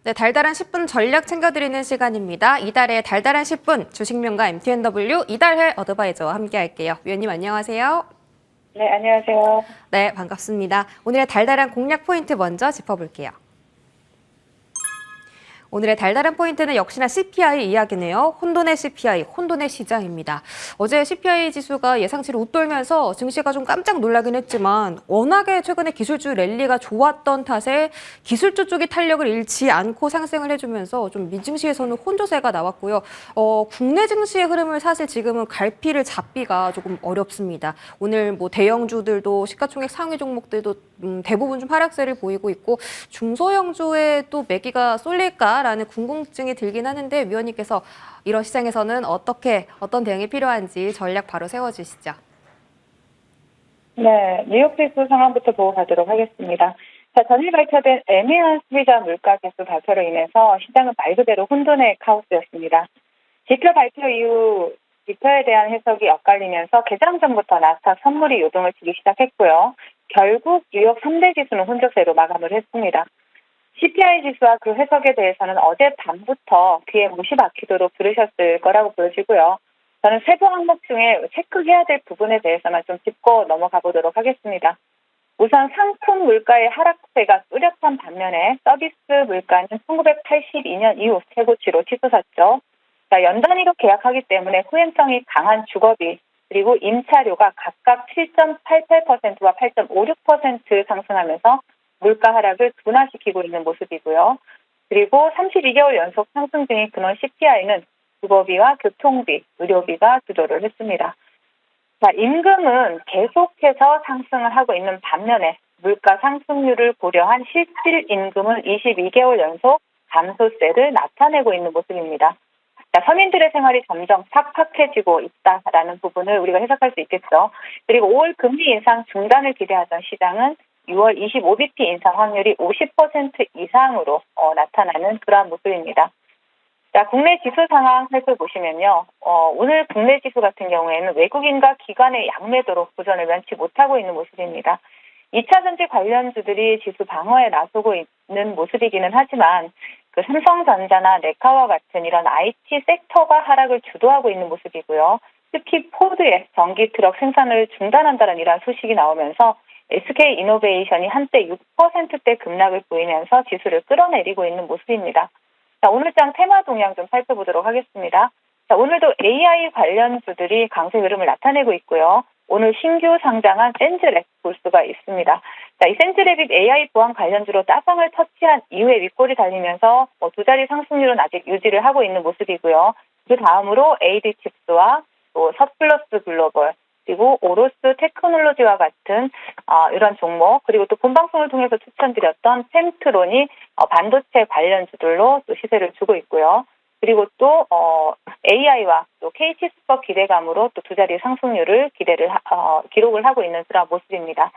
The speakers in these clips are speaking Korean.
네, 달달한 10분 전략 챙겨드리는 시간입니다. 이달의 달달한 10분 주식명가 MTNW 이달해 어드바이저와 함께 할게요. 위원님 안녕하세요. 네, 안녕하세요. 네, 반갑습니다. 오늘의 달달한 공략 포인트 먼저 짚어볼게요. 오늘의 달달한 포인트는 역시나 CPI 이야기네요. 혼돈의 CPI, 혼돈의 시장입니다. 어제 CPI 지수가 예상치를 웃돌면서 증시가 좀 깜짝 놀라긴 했지만 워낙에 최근에 기술주 랠리가 좋았던 탓에 기술주 쪽이 탄력을 잃지 않고 상승을 해주면서 좀 미증시에서는 혼조세가 나왔고요. 국내 증시의 흐름을 사실 지금은 갈피를 잡기가 조금 어렵습니다. 오늘 뭐 대형주들도 시가총액 상위 종목들도 대부분 좀 하락세를 보이고 있고 중소형주에 또 매기가 쏠릴까라는 궁금증이 들긴 하는데 위원님께서 이런 시장에서는 어떤 대응이 필요한지 전략 바로 세워주시죠. 네, 뉴욕 지수 상황부터 보고 가도록 하겠습니다. 자, 전일 발표된 애매한 소비자 물가 지수 발표로 인해서 시장은 말 그대로 혼돈의 카오스였습니다. 지표 발표 이후 지표에 대한 해석이 엇갈리면서 개장 전부터 나스닥 선물이 요동을 치기 시작했고요. 결국 뉴욕 3대 지수는 혼조세로 마감을 했습니다. CPI 지수와 그 해석에 대해서는 어젯밤부터 귀에 못이 박히도록 들으셨을 거라고 보여지고요. 저는 세부 항목 중에 체크해야 될 부분에 대해서만 좀 짚고 넘어가 보도록 하겠습니다. 우선 상품 물가의 하락세가 뚜렷한 반면에 서비스 물가는 1982년 이후 최고치로 치솟았죠. 자, 연단위로 계약하기 때문에 후행성이 강한 주거비 그리고 임차료가 각각 7.88%와 8.56% 상승하면서 물가 하락을 둔화시키고 있는 모습이고요. 그리고 32개월 연속 상승 중인 근원 CPI는 주거비와 교통비, 의료비가 주도를 했습니다. 자, 임금은 계속해서 상승을 하고 있는 반면에 물가 상승률을 고려한 실질 임금은 22개월 연속 감소세를 나타내고 있는 모습입니다. 자, 서민들의 생활이 점점 팍팍해지고 있다라는 부분을 우리가 해석할 수 있겠죠. 그리고 5월 금리 인상 중단을 기대하던 시장은 6월 25bp 인상 확률이 50% 이상으로 나타나는 그러한 모습입니다. 자, 국내 지수 상황 살펴보시면요. 오늘 국내 지수 같은 경우에는 외국인과 기관의 양매도로 고전을 면치 못하고 있는 모습입니다. 2차 전지 관련주들이 지수 방어에 나서고 있는 모습이기는 하지만 그 삼성전자나 네카와 같은 이런 IT 섹터가 하락을 주도하고 있는 모습이고요. 특히 포드의 전기 트럭 생산을 중단한다는 이러한 소식이 나오면서 SK 이노베이션이 한때 6%대 급락을 보이면서 지수를 끌어내리고 있는 모습입니다. 자, 오늘장 테마 동향 좀 살펴보도록 하겠습니다. 자, 오늘도 AI 관련주들이 강세 흐름을 나타내고 있고요. 오늘 신규 상장한 센즈랩 볼 수가 있습니다. 자, 이 센즈랩이 AI 보안 관련주로 따상을 터치한 이후에 윗골이 달리면서 두 자리 상승률은 아직 유지를 하고 있는 모습이고요. 그 다음으로 AD칩스와 또 서플러스 글로벌 그리고 오로스 테크놀로지와 같은 이런 종목 그리고 또 본방송을 통해서 추천드렸던 펜트론이 반도체 관련주들로 또 시세를 주고 있고요. 그리고 또 AI와 또 KT스퍼 기대감으로 또 두 자리 상승률을 기록을 하고 있는 그런 모습입니다.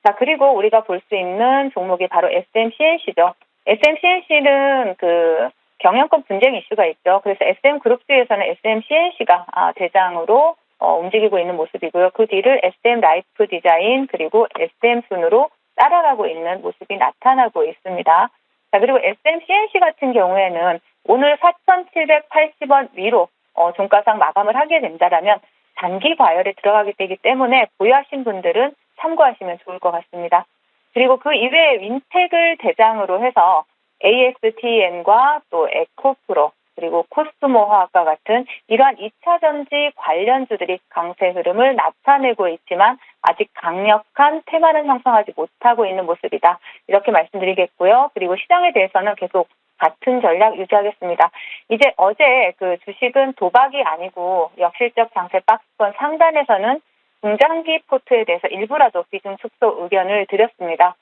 자, 그리고 우리가 볼 수 있는 종목이 바로 SMCNC죠. SMCNC는 그 경영권 분쟁 이슈가 있죠. 그래서 SM그룹주에서는 SMCNC가 대장으로 움직이고 있는 모습이고요. 그 뒤를 SM 라이프 디자인 그리고 SM 순으로 따라가고 있는 모습이 나타나고 있습니다. 자, 그리고 SMCNC 같은 경우에는 오늘 4,780원 위로 종가상 마감을 하게 된다라면 단기 과열에 들어가게 되기 때문에 보유하신 분들은 참고하시면 좋을 것 같습니다. 그리고 그 이외에 윈텍을 대장으로 해서 ASTN과 또 에코프로 그리고 코스모화학과 같은 이러한 2차 전지 관련주들이 강세 흐름을 나타내고 있지만 아직 강력한 테마는 형성하지 못하고 있는 모습이다. 이렇게 말씀드리겠고요. 그리고 시장에 대해서는 계속 같은 전략 유지하겠습니다. 이제 어제 그 주식은 도박이 아니고 역실적 장세 박스권 상단에서는 중장기 포트에 대해서 일부라도 비중 축소 의견을 드렸습니다.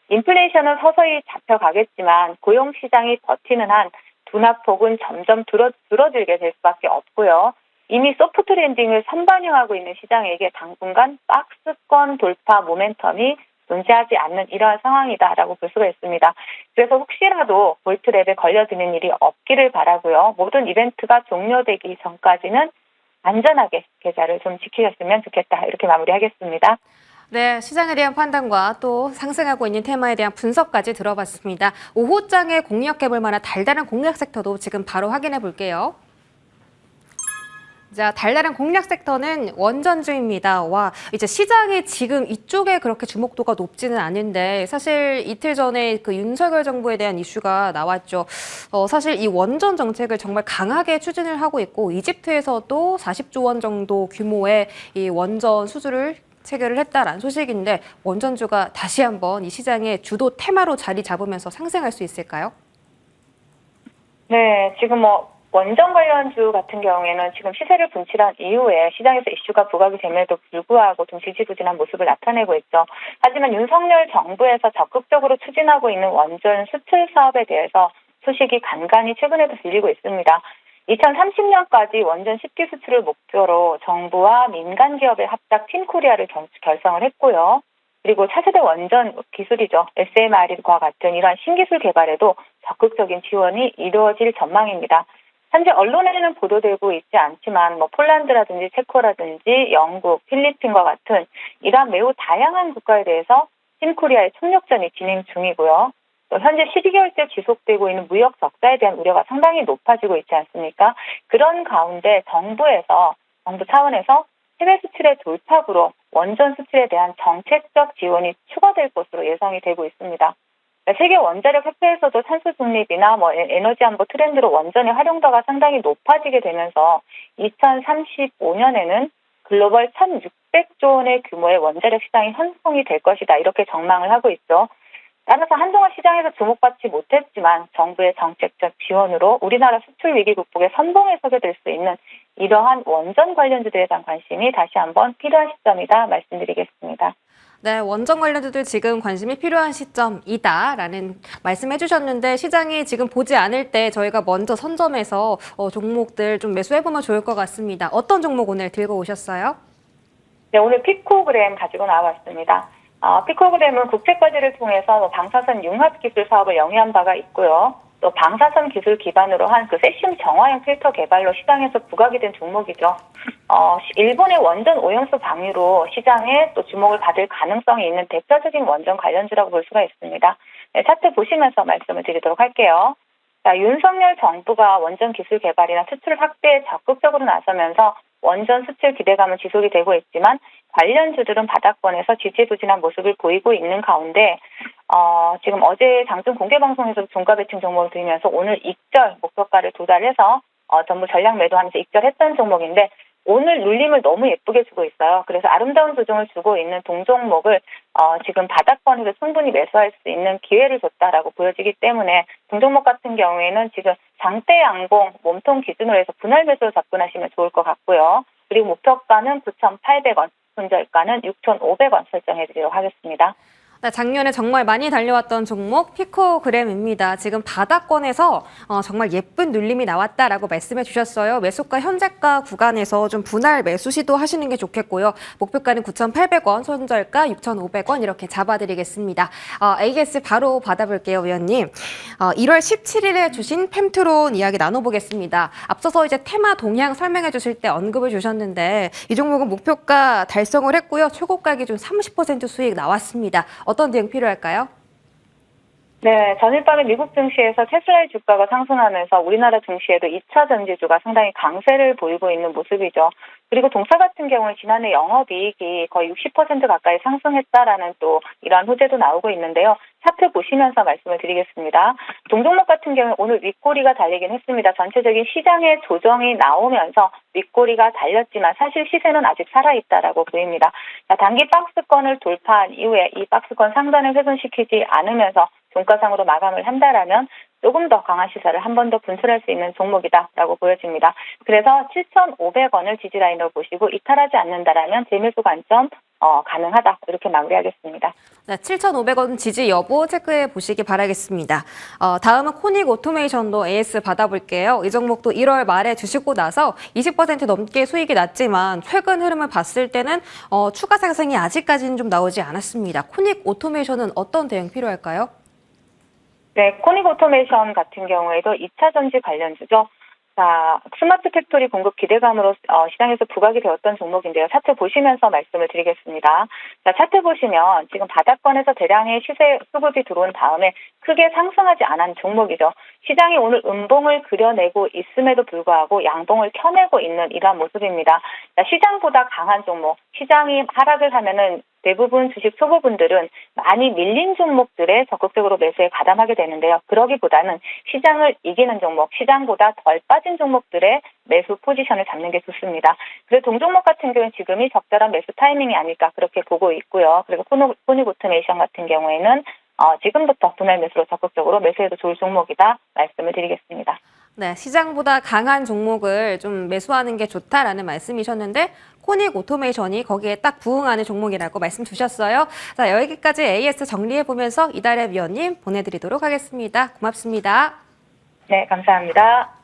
인플레이션은 서서히 잡혀가겠지만 고용시장이 버티는 한 둔화폭은 점점 줄어들게 될 수밖에 없고요. 이미 소프트 랜딩을 선반영하고 있는 시장에게 당분간 박스권 돌파 모멘텀이 존재하지 않는 이러한 상황이다라고 볼 수가 있습니다. 그래서 혹시라도 볼트랩에 걸려드는 일이 없기를 바라고요. 모든 이벤트가 종료되기 전까지는 안전하게 계좌를 좀 지키셨으면 좋겠다. 이렇게 마무리하겠습니다. 네, 시장에 대한 판단과 또 상승하고 있는 테마에 대한 분석까지 들어봤습니다. 오후장에 공략해볼 만한 달달한 공략 섹터도 지금 바로 확인해 볼게요. 자, 달달한 공략 섹터는 원전주입니다. 와, 이제 시장이 지금 이쪽에 그렇게 주목도가 높지는 않은데 사실 이틀 전에 그 윤석열 정부에 대한 이슈가 나왔죠. 사실 이 원전 정책을 정말 강하게 추진을 하고 있고 이집트에서도 40조 원 정도 규모의 이 원전 수주를 체결을 했다라는 소식인데 원전주가 다시 한번 이 시장의 주도 테마로 자리 잡으면서 상승할 수 있을까요? 네, 지금 원전 관련주 같은 경우에는 지금 시세를 분출한 이후에 시장에서 이슈가 부각이 됨에도 불구하고 좀 지지부진한 모습을 나타내고 있죠. 하지만 윤석열 정부에서 적극적으로 추진하고 있는 원전 수출 사업에 대해서 소식이 간간히 최근에도 들리고 있습니다. 2030년까지 원전 10기 수출을 목표로 정부와 민간 기업의 합작 팀코리아를 결성을 했고요. 그리고 차세대 원전 기술이죠. SMR과 같은 이러한 신기술 개발에도 적극적인 지원이 이루어질 전망입니다. 현재 언론에는 보도되고 있지 않지만 폴란드라든지 체코라든지 영국, 필리핀과 같은 이러한 매우 다양한 국가에 대해서 팀코리아의 총력전이 진행 중이고요. 또 현재 12개월째 지속되고 있는 무역 적자에 대한 우려가 상당히 높아지고 있지 않습니까? 그런 가운데 정부 차원에서 해외 수출의 돌파구로 원전 수출에 대한 정책적 지원이 추가될 것으로 예상이 되고 있습니다. 세계 원자력 협회에서도 탄소 중립이나 에너지 안보 트렌드로 원전의 활용도가 상당히 높아지게 되면서 2035년에는 글로벌 1,600조 원의 규모의 원자력 시장이 형성이 될 것이다. 이렇게 전망을 하고 있죠. 따라서 한동안 시장에서 주목받지 못했지만 정부의 정책적 지원으로 우리나라 수출 위기 극복의 선봉에 서게 될 수 있는 이러한 원전 관련주들에 대한 관심이 다시 한번 필요한 시점이다 말씀드리겠습니다. 네, 원전 관련주들 지금 관심이 필요한 시점이다라는 말씀해 주셨는데 시장이 지금 보지 않을 때 저희가 먼저 선점해서 종목들 좀 매수해보면 좋을 것 같습니다. 어떤 종목 오늘 들고 오셨어요? 네, 오늘 피코그램 가지고 나왔습니다. 피코그램은 국책과제를 통해서 방사선 융합 기술 사업을 영위한 바가 있고요. 또 방사선 기술 기반으로 한 그 세슘 정화형 필터 개발로 시장에서 부각이 된 종목이죠. 일본의 원전 오염수 방류로 시장에 또 주목을 받을 가능성이 있는 대표적인 원전 관련주라고 볼 수가 있습니다. 네, 차트 보시면서 말씀을 드리도록 할게요. 자, 윤석열 정부가 원전 기술 개발이나 수출 확대에 적극적으로 나서면서 원전 수출 기대감은 지속이 되고 있지만 관련주들은 바닥권에서 지지부진한 모습을 보이고 있는 가운데 지금 어제 장중 공개방송에서 종가 배팅 종목을 들으면서 오늘 익절 목표가를 도달해서 전부 전략 매도하면서 익절했던 종목인데 오늘 눌림을 너무 예쁘게 주고 있어요. 그래서 아름다운 조정을 주고 있는 동종목을 지금 바닥권에서 충분히 매수할 수 있는 기회를 줬다라고 보여지기 때문에 동종목 같은 경우에는 지금 장대 양봉 몸통 기준으로 해서 분할 매수로 접근하시면 좋을 것 같고요. 그리고 목표가는 9,800원, 손절가는 6,500원 설정해드리도록 하겠습니다. 네, 작년에 정말 많이 달려왔던 종목 피코그램입니다. 지금 바닥권에서 정말 예쁜 눌림이 나왔다라고 말씀해 주셨어요. 매수가 현재가 구간에서 좀 분할 매수 시도하시는 게 좋겠고요. 목표가는 9,800원, 손절가 6,500원 이렇게 잡아드리겠습니다. AS 바로 받아볼게요, 위원님. 1월 17일에 주신 펨트론 이야기 나눠보겠습니다. 앞서서 이제 테마 동향 설명해 주실 때 언급을 주셨는데 이 종목은 목표가 달성을 했고요. 최고가 기준 30% 수익 나왔습니다. 어떤 대응 필요할까요? 네, 전일 밤에 미국 증시에서 테슬라의 주가가 상승하면서 우리나라 증시에도 2차 전지주가 상당히 강세를 보이고 있는 모습이죠. 그리고 동사 같은 경우는 지난해 영업이익이 거의 60% 가까이 상승했다라는 또 이러한 호재도 나오고 있는데요. 차트 보시면서 말씀을 드리겠습니다. 동종목 같은 경우는 오늘 윗꼬리가 달리긴 했습니다. 전체적인 시장의 조정이 나오면서 윗꼬리가 달렸지만 사실 시세는 아직 살아있다라고 보입니다. 자, 단기 박스권을 돌파한 이후에 이 박스권 상단을 훼손시키지 않으면서 종가상으로 마감을 한다라면 조금 더 강한 시세를 한 번 더 분출할 수 있는 종목이다라고 보여집니다. 그래서 7,500원을 지지라인으로 보시고 이탈하지 않는다라면 재매수 관점 가능하다 이렇게 마무리하겠습니다. 네, 7,500원 지지 여부 체크해 보시기 바라겠습니다. 다음은 코닉 오토메이션도 AS 받아볼게요. 이 종목도 1월 말에 주시고 나서 20% 넘게 수익이 났지만 최근 흐름을 봤을 때는 추가 상승이 아직까지는 좀 나오지 않았습니다. 코닉 오토메이션은 어떤 대응 필요할까요? 네, 코닉 오토메이션 같은 경우에도 2차 전지 관련주죠. 자, 스마트 팩토리 공급 기대감으로 시장에서 부각이 되었던 종목인데요. 차트 보시면서 말씀을 드리겠습니다. 자, 차트 보시면 지금 바닥권에서 대량의 시세 수급이 들어온 다음에 크게 상승하지 않은 종목이죠. 시장이 오늘 음봉을 그려내고 있음에도 불구하고 양봉을 켜내고 있는 이러한 모습입니다. 자, 시장보다 강한 종목, 시장이 하락을 하면은 대부분 주식 초보분들은 많이 밀린 종목들에 적극적으로 매수에 가담하게 되는데요. 그러기보다는 시장을 이기는 종목, 시장보다 덜 빠진 종목들의 매수 포지션을 잡는 게 좋습니다. 그래서 동종목 같은 경우는 지금이 적절한 매수 타이밍이 아닐까 그렇게 보고 있고요. 그리고 코닉 오토메이션 같은 경우에는 지금부터 분할 매수로 적극적으로 매수해도 좋을 종목이다 말씀을 드리겠습니다. 네, 시장보다 강한 종목을 좀 매수하는 게 좋다라는 말씀이셨는데 코닉 오토메이션이 거기에 딱 부응하는 종목이라고 말씀 주셨어요. 자, 여기까지 AS 정리해보면서 이달의 위원님 보내드리도록 하겠습니다. 고맙습니다. 네, 감사합니다.